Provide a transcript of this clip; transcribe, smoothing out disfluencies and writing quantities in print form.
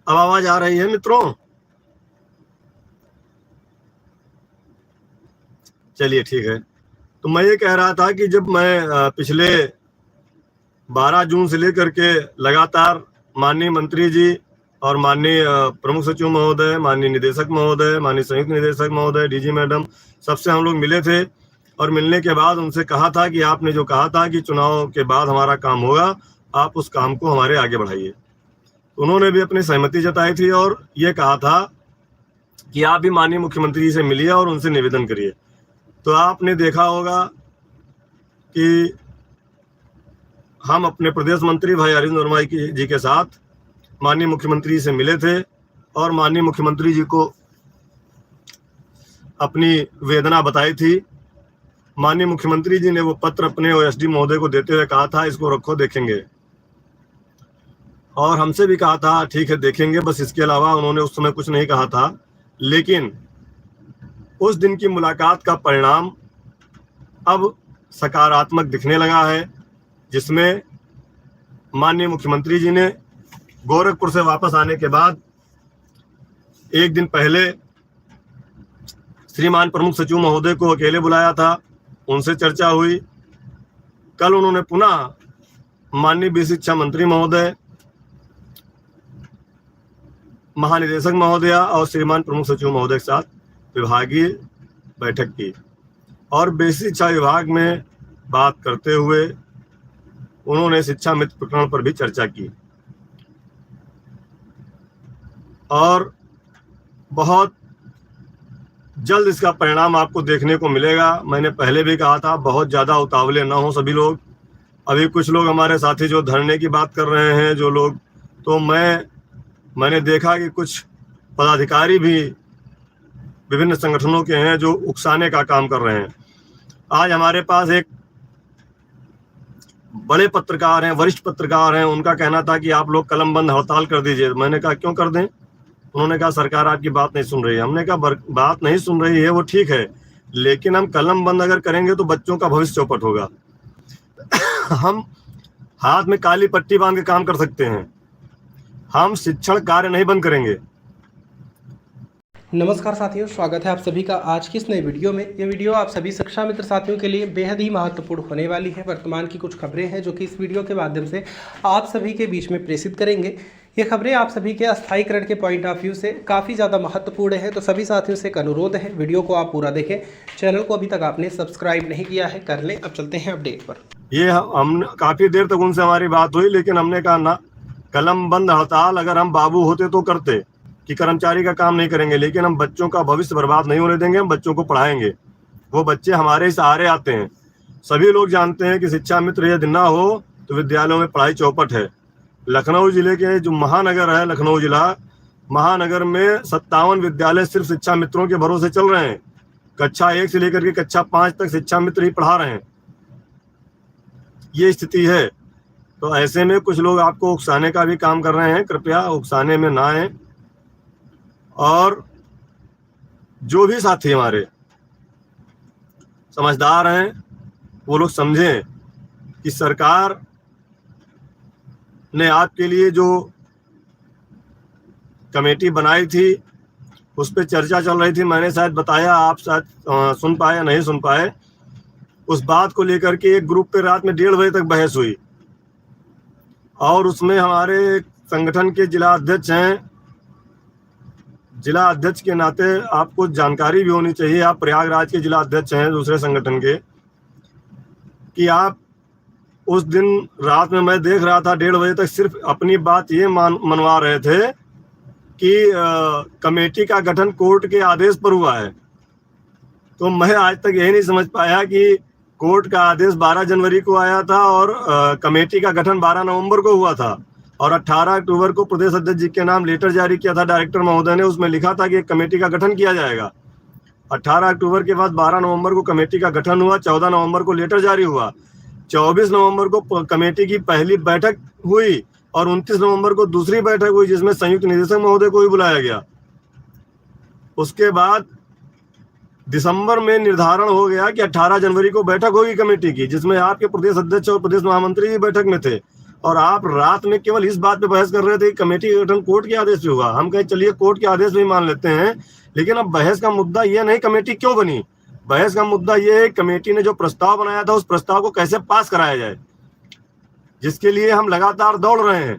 अब आवाज आ रही है मित्रों? चलिए ठीक है। तो मैं ये कह रहा था कि जब मैं पिछले 12 जून से लेकर के लगातार माननीय मंत्री जी और माननीय प्रमुख सचिव महोदय, माननीय निदेशक महोदय, माननीय संयुक्त निदेशक महोदय, डीजी मैडम, सबसे हम लोग मिले थे और मिलने के बाद उनसे कहा था कि आपने जो कहा था कि चुनाव के बाद हमारा काम होगा, आप उस काम को हमारे आगे बढ़ाइए। उन्होंने भी अपनी सहमति जताई थी और ये कहा था कि आप भी माननीय मुख्यमंत्री जी से मिलिए और उनसे निवेदन करिए। तो आपने देखा होगा कि हम अपने प्रदेश मंत्री भाई अरविंद वर्मा जी के साथ माननीय मुख्यमंत्री जी से मिले थे और माननीय मुख्यमंत्री जी को अपनी वेदना बताई थी। माननीय मुख्यमंत्री जी ने वो पत्र अपने ओएसडी महोदय को देते हुए कहा था, इसको रखो, देखेंगे। और हमसे भी कहा था ठीक है देखेंगे, बस इसके अलावा उन्होंने उस समय कुछ नहीं कहा था। लेकिन उस दिन की मुलाकात का परिणाम अब सकारात्मक दिखने लगा है, जिसमें माननीय मुख्यमंत्री जी ने गोरखपुर से वापस आने के बाद एक दिन पहले श्रीमान प्रमुख सचिव महोदय को अकेले बुलाया था, उनसे चर्चा हुई। कल उन्होंने पुनः माननीय विधि शिक्षा मंत्री महोदय, महानिदेशक महोदया और श्रीमान प्रमुख सचिव महोदय के साथ विभागीय बैठक की और बेसिक शिक्षा विभाग में बात करते हुए उन्होंने शिक्षा मित्र प्रकरण पर भी चर्चा की और बहुत जल्द इसका परिणाम आपको देखने को मिलेगा। मैंने पहले भी कहा था, बहुत ज़्यादा उतावले ना हो सभी लोग। अभी कुछ लोग हमारे साथी जो धरने की बात कर रहे हैं, जो लोग, तो मैंने देखा कि कुछ पदाधिकारी भी विभिन्न संगठनों के हैं जो उकसाने का काम कर रहे हैं। आज हमारे पास एक बड़े पत्रकार हैं, वरिष्ठ पत्रकार हैं, उनका कहना था कि आप लोग कलम बंद हड़ताल कर दीजिए। मैंने कहा क्यों कर दें? उन्होंने कहा सरकार आपकी बात नहीं सुन रही है। हमने कहा बात नहीं सुन रही है वो ठीक है, लेकिन हम कलम बंद अगर करेंगे तो बच्चों का भविष्य चौपट होगा। हम हाथ में काली पट्टी बांध के काम कर सकते हैं, हम शिक्षण कार्य नहीं बंद करेंगे। नमस्कार साथियों, स्वागत है आप सभी का आज की इस नई वीडियो में। ये वीडियो आप सभी शिक्षा मित्र साथियों के लिए बेहद ही महत्वपूर्ण होने वाली है। वर्तमान की कुछ खबरें हैं जो कि इस वीडियो के माध्यम से आप सभी के बीच में प्रेषित करेंगे। ये खबरें आप सभी के अस्थायीकरण के पॉइंट ऑफ व्यू से काफ़ी ज़्यादा महत्वपूर्ण है, तो सभी साथियों से एक अनुरोध है, वीडियो को आप पूरा देखें। चैनल को अभी तक आपने सब्सक्राइब नहीं किया है, कर लें। अब चलते हैं अपडेट पर। ये हम काफ़ी देर तक उनसे हमारी बात हुई, लेकिन हमने कहा ना, कलम बंद हड़ताल अगर हम बाबू होते तो करते कि कर्मचारी का काम नहीं करेंगे, लेकिन हम बच्चों का भविष्य बर्बाद नहीं होने देंगे, हम बच्चों को पढ़ाएंगे। वो बच्चे हमारे सहारे आते हैं। सभी लोग जानते हैं कि शिक्षा मित्र यदि ना हो तो विद्यालयों में पढ़ाई चौपट है। लखनऊ जिले के जो महानगर है, लखनऊ जिला महानगर में 57 विद्यालय सिर्फ शिक्षा मित्रों के भरोसे चल रहे हैं। कक्षा 1 से लेकर के कक्षा 5 तक शिक्षा मित्र ही पढ़ा रहे हैं। ये स्थिति है। तो ऐसे में कुछ लोग आपको उकसाने का भी काम कर रहे हैं, कृपया उकसाने में ना आए। और जो भी साथी हमारे समझदार हैं वो लोग समझें कि सरकार ने आपके लिए जो कमेटी बनाई थी उस पर चर्चा चल रही थी। मैंने शायद बताया, आप शायद सुन पाए या नहीं सुन पाए। उस बात को लेकर के एक ग्रुप पे रात में 1:30 बजे तक बहस हुई और उसमें हमारे संगठन के जिला अध्यक्ष हैं। जिला अध्यक्ष के नाते आपको जानकारी भी होनी चाहिए, आप प्रयागराज के जिला अध्यक्ष हैं दूसरे संगठन के, कि आप उस दिन रात में मैं देख रहा था 1:30 बजे तक सिर्फ अपनी बात ये मनवा रहे थे कि कमेटी का गठन कोर्ट के आदेश पर हुआ है। तो मैं आज तक यही नहीं समझ पाया कि कोर्ट का आदेश 12 जनवरी को आया था और कमेटी का गठन 12 नवंबर को हुआ था और 18 अक्टूबर को प्रदेश अध्यक्ष जी के नाम लेटर जारी किया था डायरेक्टर महोदय ने। उसमें लिखा था कि एक कमेटी का गठन किया जाएगा। 18 अक्टूबर के बाद 12 नवंबर को कमेटी का गठन हुआ, 14 नवंबर को लेटर जारी हुआ, 24 नवंबर को कमेटी की पहली बैठक हुई और 29 नवंबर को दूसरी बैठक हुई जिसमें संयुक्त निदेशक महोदय को भी बुलाया गया। उसके बाद दिसंबर में निर्धारण हो गया कि 18 जनवरी को बैठक होगी कमेटी की, जिसमें आपके प्रदेश अध्यक्ष और प्रदेश महामंत्री भी बैठक में थे और आप रात में केवल इस बात पे बहस कर रहे थे कि कमेटी का गठन कोर्ट के आदेश पे हुआ। हम कहे चलिए कोर्ट के आदेश भी मान लेते हैं, लेकिन अब बहस का मुद्दा ये नहीं कमेटी क्यों बनी, बहस का मुद्दा ये है कमेटी ने जो प्रस्ताव बनाया था उस प्रस्ताव को कैसे पास कराया जाए, जिसके लिए हम लगातार दौड़ रहे हैं।